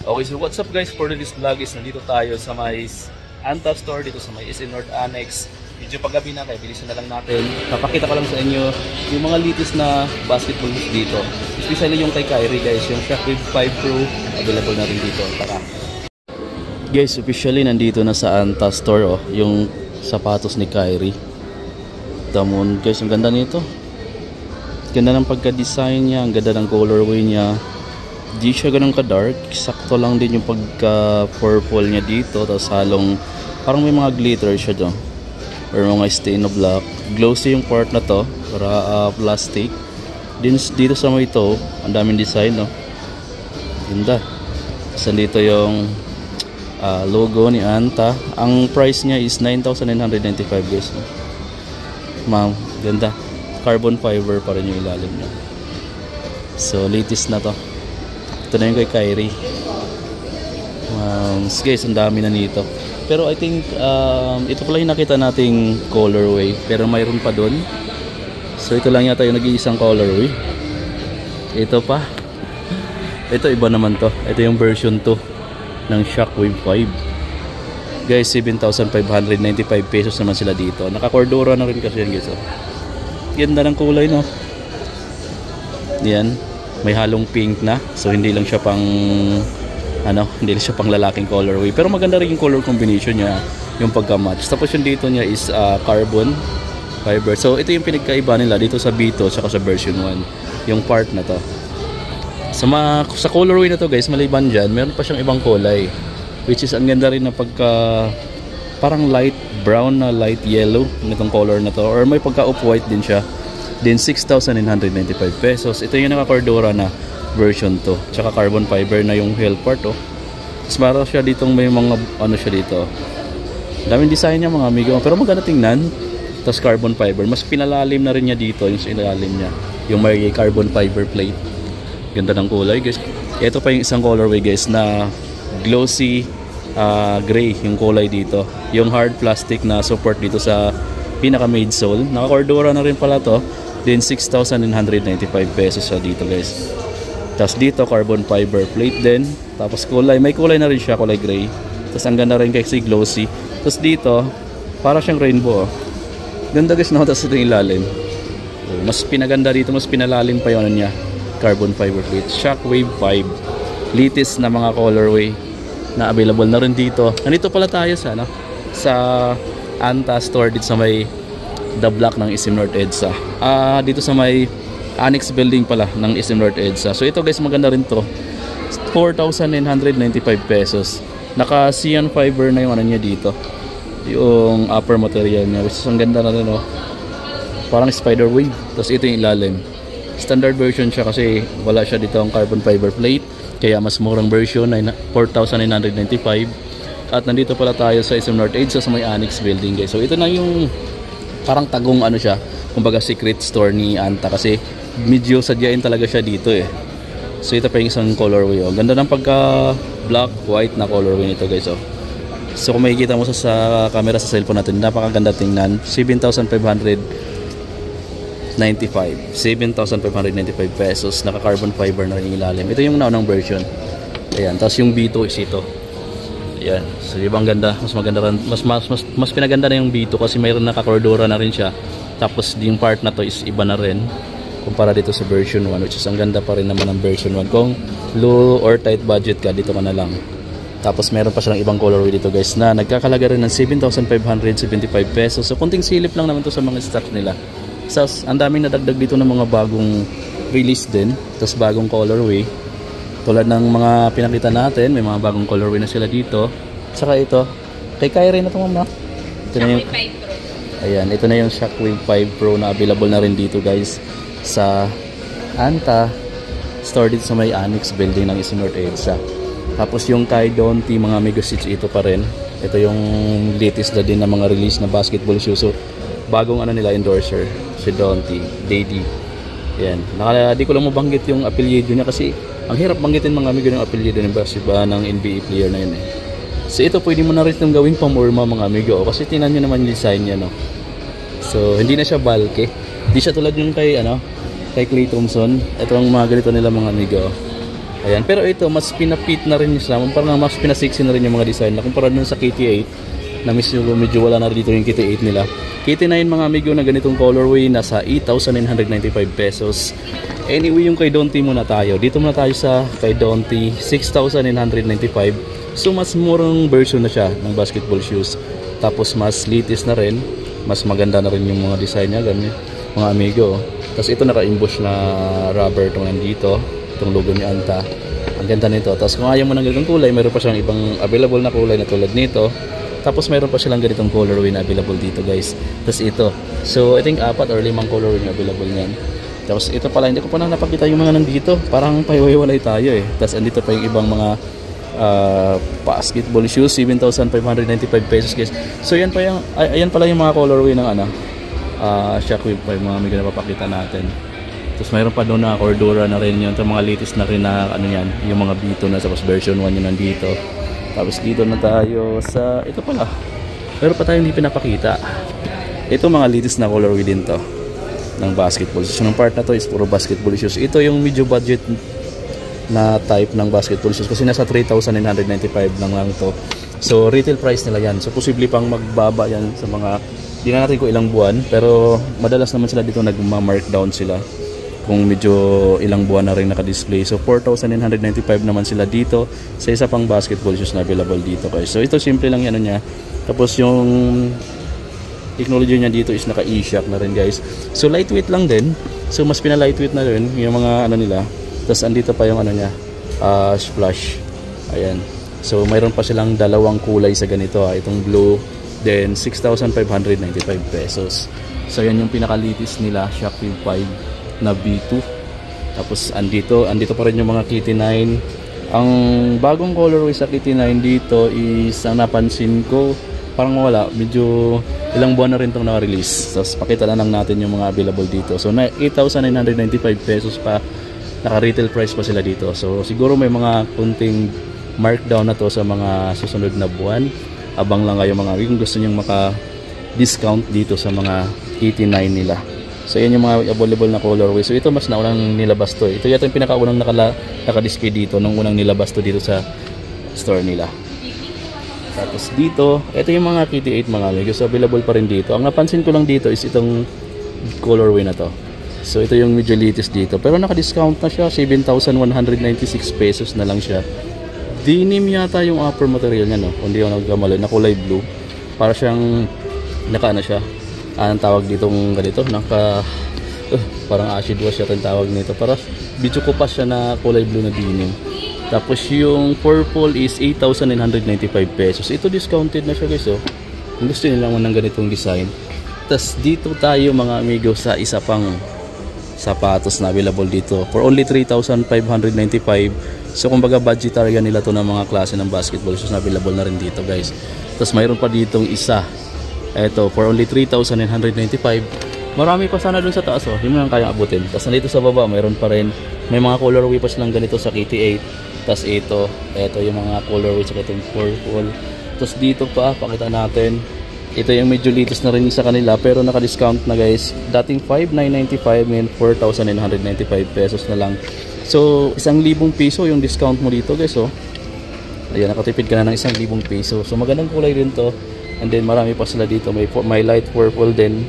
Okay, so what's up guys, for this vlog is nandito tayo sa may Anta store dito sa may SM North Annex. Medyo paggabi na kaya bilisan na lang natin. Papakita ko lang sa inyo yung mga latest na basketball shoes dito. Especially yung kay Kyrie guys, yung Shockwave 5 Pro available na rin dito. Tara. Guys, officially nandito na sa Anta store yung sapatos ni Kyrie. Damon guys, ang ganda nito. Ganda ng pagka-design niya, ang ganda ng colorway niya. Di siya ganun ka-dark, sakto lang din yung pagka-purple niya dito, tapos halong parang may mga glitter siya dyan or mga stain of black. Glossy yung part na to, para plastic. Dito sa may ito, ang daming design, no? Ganda. Tapos dito yung logo ni Anta. Ang price niya is 9,995 guys. Ma'am, ganda. Carbon fiber pa rin yung ilalim niya. So, latest na to. Ito na yung kay Kyrie. Guys, ang dami na nito. Pero I think ito pala yung nakita nating colorway. Pero mayroon pa doon. So ito lang yata yung nag-iisang colorway. Ito pa. Ito iba naman to. Ito yung version 2 ng Shockwave 5. Guys, 7,595 pesos naman sila dito. Naka-cordura na rin kasi yan guys. Ganda ng kulay, no? Yan. May halong pink na, so hindi lang siya pang hindi lang siya pang lalaking colorway, pero maganda rin yung color combination niya, yung pagka-match. Tapos yung dito niya is carbon fiber. So ito yung pinagkaiba nila dito sa B2 at sa version 1, yung part na to. Sa colorway na to guys, maliban dyan, meron pa siyang ibang kulay, which is ang ganda rin na pagka parang light brown na light yellow nitong color na to, or may pagka off-white din siya. Then 6,995 pesos. Ito yung naka-cordura na version 2. Tsaka carbon fiber na yung heel part. Tapos meron siya ditong may mga siya dito. Daming design niya mga amigo. Pero maganda tingnan. Tapos carbon fiber. Mas pinalalim na rin niya dito yung sa ilalim niya. Yung may carbon fiber plate. Ganda ng kulay guys. Ito pa yung isang colorway guys na glossy gray yung kulay dito. Yung hard plastic na support dito sa pinaka midsole. Naka-cordura na rin pala to. Then 6,995 pesos siya dito guys. Tapos dito carbon fiber plate din. Tapos kulay, may kulay na rin siya, kulay gray. Tapos ang ganda rin kasi glossy. Tapos dito para siyang rainbow. Ganda guys, no? Tapos ito yung ilalim. Mas pinaganda dito, mas pinalalim pa yun niya. Carbon fiber plate. Shockwave 5. Latest na mga colorway na available na rin dito. Nandito pala tayo sa sa Anta store dito sa may The Block ng SM North EDSA. Dito sa may Annex building pala ng SM North EDSA. So ito guys, maganda rin to. 4,995 pesos. Naka cyan fiber na yung niya dito. Yung upper material niya, which is ang ganda na rin, parang spider wave. Tapos ito yung ilalim. Standard version siya kasi wala siya dito ang carbon fiber plate. Kaya mas murang version, 4,995. At nandito pala tayo sa SM North EDSA sa may Annex building guys. So ito na yung parang tagong siya, kumbaga secret store ni Anta kasi medyo sadyain talaga siya dito So ito pa yung isang colorway Ganda ng pagka black white na colorway nito guys So kung makikita mo sa camera sa cellphone natin, napakaganda tingnan. 7,595 pesos. Naka carbon fiber na rin yung ilalim. Ito yung naunang version. Ayan, tapos yung B2 is ito. Ayan, so diba ang ganda, mas maganda rin, mas pinaganda na yung B2 kasi mayroon naka-cordura na rin siya. Tapos yung part na to is iba na rin kumpara dito sa version 1, which is ang ganda pa rin naman ng version 1. Kung low or tight budget ka, dito ka na lang. Tapos meron pa silang ibang colorway dito guys na nagkakalaga rin ng 7,575 pesos. So kunting silip lang naman to sa mga stocks nila. So ang daming nadagdag dito ng mga bagong release din, tapos bagong colorway. Tulad ng mga pinakita natin, may mga bagong colorway na sila dito. Saka ito, kay Kyrie na ito mama. Ito na yung, ayan, ito na yung Shockwave 5 Pro na available na rin dito guys sa Anta store dito sa may Annex building ng SM North EDSA. Tapos yung kay Donti, mga mega seats ito pa rin. Ito yung latest na din na mga release na basketball shoes. So bagong nila endorser, si Donti, Daddy. Ayan, di ko lang mabanggit yung apelyido niya kasi ang hirap banggitin mga amigo ng apelyido ng NBA player na yun So ito pwede mo na rin itong gawing pamorma mga amigo kasi tingnan nyo naman yung design niya So hindi na siya bulky. Hindi siya tulad yung kay Klay Thompson. Ito ang mga ganito nila mga amigo. Ayan, pero ito mas pinapit na rin siya, parang mas pinasexy na rin yung mga design na kumpara dun sa KT8 na medyo wala na dito yung KT8 nila. KT9 mga amigo na ganitong colorway nasa 8,995 pesos. Anyway, yung kay Donti muna tayo. Dito muna tayo sa kay Donti, 6,995. So mas murang version na siya ng basketball shoes. Tapos mas litis na rin, mas maganda na rin yung mga design niya, ganyan mga amigo. Tapos ito naka-emboss na rubber itong nandito, itong logo ni Anta. Ang ganda nito. Tapos kung ayaw mo ng ganitong kulay, mayroon pa siyang ibang available na kulay na tulad nito. Tapos mayroon pa silang ganitong colorway na available dito guys. Tapos ito. So I think 4 or 5 colorway na available niyan. Tapos ito pala, hindi ko pa na napakita yung mga nandito. Parang pahiwalay tayo eh. Tapos andito pa yung ibang mga basketball shoes, 7,595 pesos guys. So yan pa yung, ayan pala yung mga colorway ng Shockwave pa yung mga amigo na papakita natin. Tapos mayroon pa doon na Cordura na rin yun. Ito mga latest na rin na yan, yung mga Bito na tapos version 1 yun nandito. Tapos dito na tayo sa, ito pala, meron pa tayong hindi pinapakita. Ito mga latest na colorway din to ng basketball. So yung part na to is puro basketball shoes. Ito yung medyo budget na type ng basketball shoes kasi nasa 3,995 lang to. So retail price nila yan. So posible pang magbaba yan sa mga, di na natin kung ilang buwan, pero madalas naman sila dito nagma-markdown sila kung medyo ilang buwan na rin naka-display. So 4,995 naman sila dito sa isa pang basketball shoes na available dito guys. So ito simple lang yan niya. Tapos yung technology niya dito is naka E-shock na rin guys. So lightweight lang din. So mas pina-lightweight na rin yung mga nila. Tapos andito pa yung niya, splash. Ayan. So mayroon pa silang dalawang kulay sa ganito itong blue, then 6,595 pesos. So yan yung pinaka-latest nila, Shockwave 5 na B2. Tapos andito pa rin yung mga KT9. Ang bagong colorway sa KT9 dito is, ang napansin ko, parang wala, medyo ilang buwan na rin itong na-release. Tapos pakita na lang natin yung mga available dito. So 8,995 pesos pa, naka-retail price pa sila dito. So siguro may mga kunting markdown na to sa mga susunod na buwan. Abang lang kayo mga kung gusto nyong maka-discount dito sa mga KT9 nila. So yan yung mga available na colorway. So ito mas naunang nilabas to. Ito yata yung pinakaunang naka-display dito nung unang nilabas to dito sa store nila. Tapos dito, ito yung mga KT8 mga amigos. So available pa rin dito. Ang napansin ko lang dito is itong colorway na to. So ito yung medyo latest dito. Pero naka-discount na siya. 7,196 pesos na lang siya. Denim yata yung upper material niya, no? Kung di ako nagkamali, na kulay blue. Para siyang naka siya. Anong tawag ditong ganito? Parang acid wash yata yung tawag nito. Para medyo kupas siya na kulay blue na denim. Tapos yung purple is 8,995 pesos. Ito discounted na siya guys, oh. Kung gusto nila mo ng ganitong design. Tapos dito tayo mga amigo sa isa pang sapatos na available dito for only 3,595. So kumbaga budgetary nila to ng mga klase ng basketball shoes na available na rin dito guys. Tapos mayroon pa ditong isa. Ito for only 3,995. Marami pa sana dun sa taas, oh. Hindi mo lang kaya abutin. Tapos nandito sa baba mayroon pa rin. May mga colorway pa silang ganito sa KT8. Tapos ito yung mga colorway sa itong purple. Tapos dito pa pakita natin. Ito yung medyo latest na rin sa kanila pero naka-discount na guys. Dating 5,995 ngayon 4,995 pesos na lang. So 1,000 piso yung discount mo dito guys, oh. Ayan, nakatipid ka na ng 1,000 piso. So magandang kulay rin to. And then marami pa sila dito. May light purple din.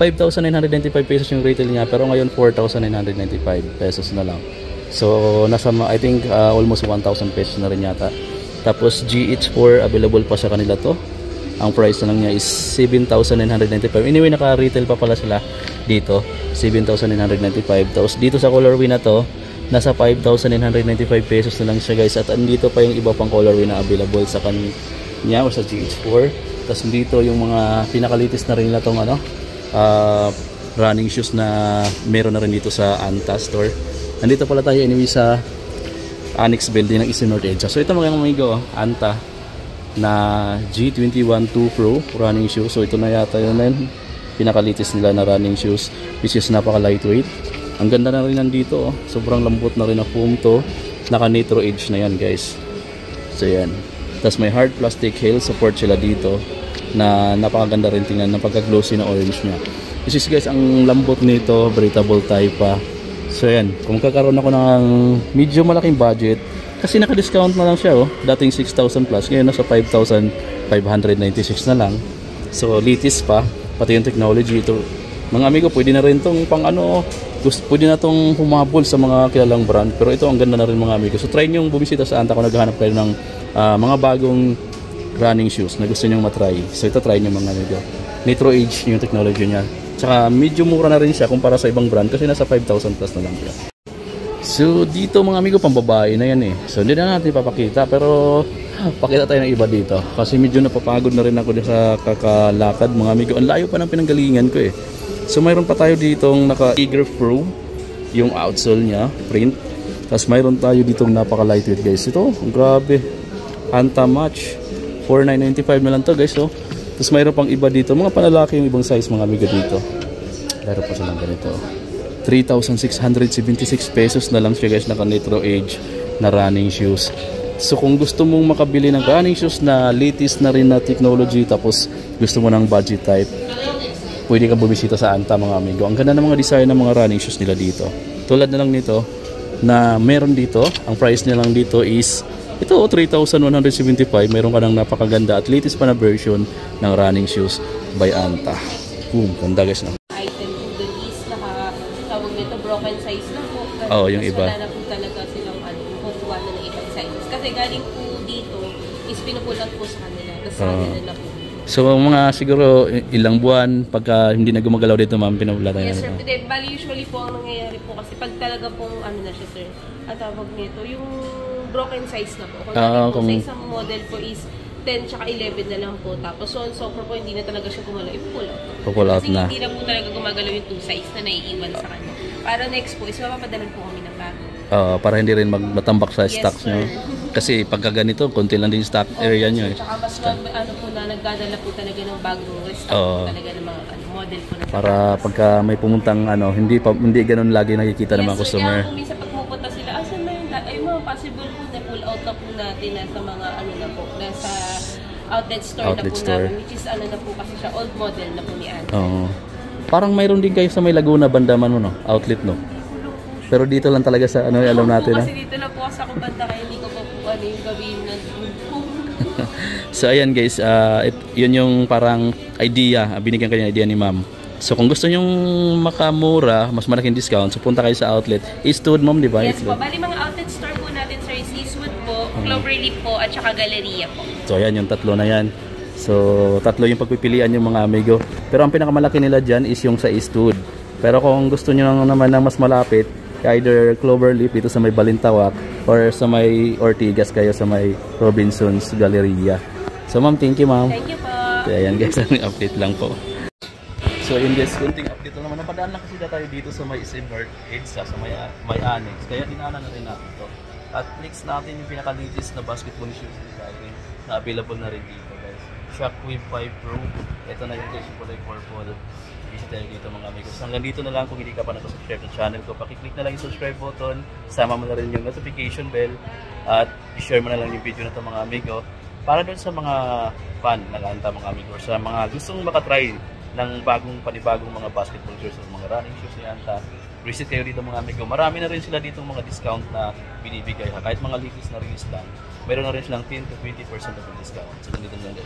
5,995 pesos yung retail niya pero ngayon 4,995 pesos na lang. So nasa I think almost 1,000 pesos na rin yata. Tapos GH4 available pa sa kanila to. Ang price na lang niya is 7,995. Anyway, naka-retail pa pala sila dito. 7,995. Tapos dito sa colorway na to, nasa 5,995 pesos na lang siya guys. At andito pa yung iba pang colorway na available sa kanya o sa GH4. Tapos dito yung mga pinaka-latest na rin nila tong running shoes na meron na rin dito sa Anta store. Nandito pala tayo anyway sa Annex building ng East North Edge. So ito mga amigo, Anta na G21 2 Pro running shoes. So ito na yata yun pinaka-latest nila na running shoes, which is napaka lightweight. Ang ganda na rin nandito, oh. Sobrang lambot na rin na foam to. Naka nitro edge na yan guys. So yan. Tapos may hard plastic heel support sila dito na napakaganda rin tingnan, napaka-glossy na orange niya. This is guys, ang lambot nito, breathable type pa. So yan, kung kakaroon ako ng medyo malaking budget, kasi naka-discount na lang siya oh. Dating 6,000 plus, ngayon nasa 5,596 na lang. So litis pa, pati yung technology ito. Mga amigo, pwede na rin tong pang ano, pwede na tong humabol sa mga kilalang brand. Pero ito ang ganda na rin mga amigo. So try nyo bumisita sa Anta kung naghahanap kayo ng mga bagong running shoes na gusto nyo matry. So ito try nyo mga amigo. Nitro Age yung technology niya. Tsaka medyo mura na rin siya kumpara sa ibang brand kasi nasa 5,000 plus na lang siya. So dito mga amigo, pambabae na yan eh. So hindi na natin papakita pero pakita tayo ng iba dito. Kasi medyo napapagod na rin ako din sa kakalakad mga amigo. Ang layo pa ng pinanggalingan ko eh. So mayroon pa tayo ditong naka Eager Pro, yung outsole niya, print. Tapos mayroon tayo ditong napaka lightweight guys. Ito, grabe. Anta Match. 4,995 na lang to guys. So, tapos mayroon pang iba dito. Mga panlalaki yung ibang size mga amigo dito. Mayroon pa silang ganito. 3,676 pesos na lang siya guys, naka Nitro Age na running shoes. So kung gusto mong makabili ng running shoes na latest na rin na technology tapos gusto mo ng budget type, pwede kang bumisita sa Anta mga amigo. Ang ganda ng mga design ng mga running shoes nila dito. Tulad na lang nito na meron dito, ang price nila lang dito is ito 3,175. Meron ka ng napakaganda at latest pa na version ng running shoes by Anta. Boom, ganda guys na. Item dun is tawag nito broken size na po. Oo, yung iba. Wala na po talaga silang kukuha na ng ibang sizes. Kasi galing po dito is pinupulat po sa kanila. Tapos sa kanila na po. So mga siguro ilang buwan pagka hindi na gumagalaw dito ma'am, pinapulatan Yes na. sir, bali usually po ang nangyayari po kasi pag talaga pong na siya sir, at tawag nito, yung broken size na po. Kung sa isang model po is 10 tsaka 11 na lang po. Tapos so on so for po hindi na talaga siya gumalaw, ipupull out. Pull out kasi na. hindi na po talaga gumagalaw yung 2 size na naiiwan sa kanya. Para next po is mapapadalan po kami ng bago. Para hindi rin matambak sa Yes, stocks sir. nyo. Kasi pagka ganito, konti lang din stock area nyo eh. Tsaka mas po na nagdadala po talaga ng bagong restock po talaga ng mga model po na. Para pagka may pumuntang hindi ganun lagi nakikita ng mga customer. Kaya kung minsan pag pupunta sila, asan na yung ay mga possible po na pull out na po natin na sa mga na po, na sa outlet store na po namin, which is na po kasi siya old model na po ni Anta. Parang mayroon din kayo sa may Laguna Bandaman mo no, outlet no. Pero dito lang talaga sa alam natin kasi dito na po sa banda kaya hindi ko po yung gawin na So ayan guys, yun yung parang idea, binigyan kayo ng idea ni ma'am. So kung gusto nyong makamura, mas malaking discount, so punta kayo sa outlet. Eastwood ma'am, di ba? Yes po, bali mga outlet store po natin sir is Eastwood po, Cloverleaf po, at saka Galleria po. So ayan, yung tatlo na yan. So tatlo yung pagpipilian yung mga amigo. Pero ang pinakamalaki nila dyan is yung sa Eastwood. Pero kung gusto nyo naman na mas malapit, either Cloverleaf dito sa may Balintawak or sa may Ortigas kayo sa may Robinsons Galleria. So ma'am, thank you ma'am. Thank you po. So ayan guys, ang update lang po. So in this kunting update naman, napadaan lang kasi tayo dito sa may SM North EDSA, sa may Annex. Kaya dinaanan na rin natin ito. At next natin yung pinaka-latest na basketball shoes design na available na rin dito guys. Shockwave 5 Pro. Ito na yung kulay purple. Visit tayo dito mga amigos. Hanggang dito na lang, kung hindi ka pa nakasubscribe sa channel ko, pakiclick na lang yung subscribe button, sama mo na rin yung notification bell, at i-share mo na lang yung video na ito mga amigo, para doon sa mga fan ng Anta mga amigo, sa mga gustong makatry ng panibagong mga basketball shoes o mga running shoes ni Anta. Visit kayo dito mga amigo. Marami na rin sila dito mga discount na binibigay. Kahit mga latest na release lang, mayroon na rin silang 10 to 20% of discount. So, ganito lang guys.